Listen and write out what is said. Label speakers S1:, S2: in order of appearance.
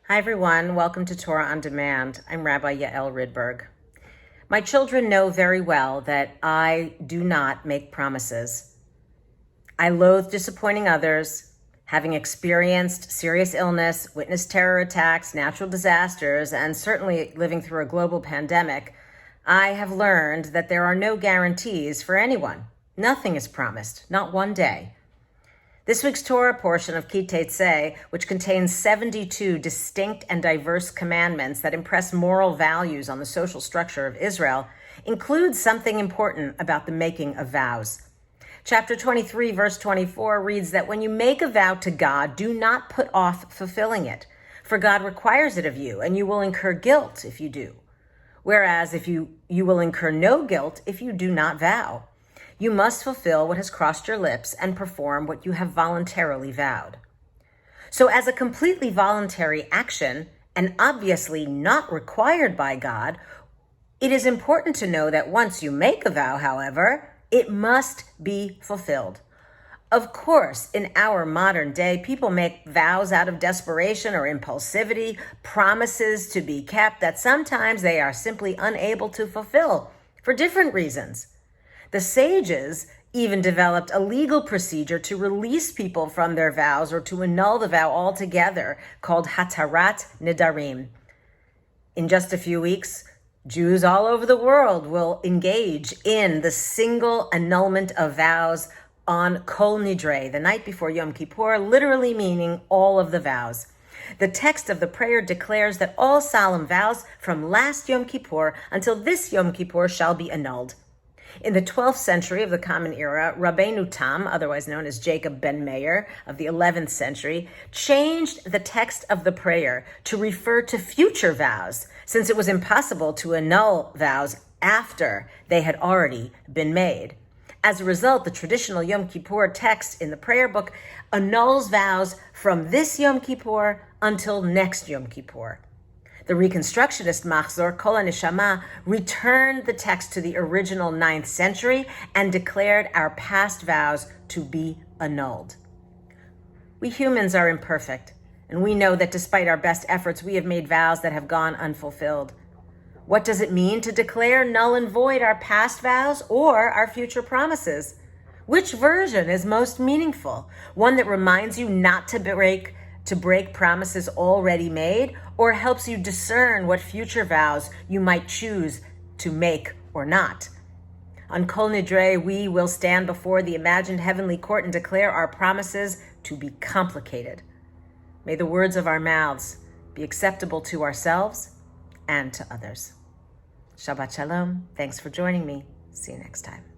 S1: Hi everyone, welcome to Torah on Demand. I'm Rabbi Yael Ridberg. My children know very well that I do not make promises. I loathe disappointing others. Having experienced serious illness, witnessed terror attacks, natural disasters, and certainly living through a global pandemic, I have learned that there are no guarantees for anyone. Nothing is promised, not one day. This week's Torah portion of Tetze, which contains 72 distinct and diverse commandments that impress moral values on the social structure of Israel, includes something important about the making of vows. Chapter 23, verse 24 reads that when you make a vow to God, do not put off fulfilling it, for God requires it of you, and you will incur guilt if you do. Whereas if you will incur no guilt if you do not vow. You must fulfill what has crossed your lips and perform what you have voluntarily vowed. So as a completely voluntary action, and obviously not required by God, it is important to know that once you make a vow, however, it must be fulfilled. Of course, in our modern day, people make vows out of desperation or impulsivity, promises to be kept that sometimes they are simply unable to fulfill for different reasons. The sages even developed a legal procedure to release people from their vows or to annul the vow altogether, called Hatarat Nidarim. In just a few weeks, Jews all over the world will engage in the single annulment of vows on Kol Nidre, the night before Yom Kippur, literally meaning all of the vows. The text of the prayer declares that all solemn vows from last Yom Kippur until this Yom Kippur shall be annulled. In the 12th century of the Common Era, Rabbeinu Tam, otherwise known as Jacob ben Meir of the 11th century, changed the text of the prayer to refer to future vows, since it was impossible to annul vows after they had already been made. As a result, the traditional Yom Kippur text in the prayer book annuls vows from this Yom Kippur until next Yom Kippur. The Reconstructionist Machzor, Kol HaNeshama, returned the text to the original 9th century and declared our past vows to be annulled. We humans are imperfect, and we know that despite our best efforts, we have made vows that have gone unfulfilled. What does it mean to declare null and void our past vows or our future promises? Which version is most meaningful? One that reminds you not to break promises already made, or helps you discern what future vows you might choose to make or not? On Kol Nidre, we will stand before the imagined heavenly court and declare our promises to be complicated. May the words of our mouths be acceptable to ourselves and to others. Shabbat Shalom. Thanks for joining me. See you next time.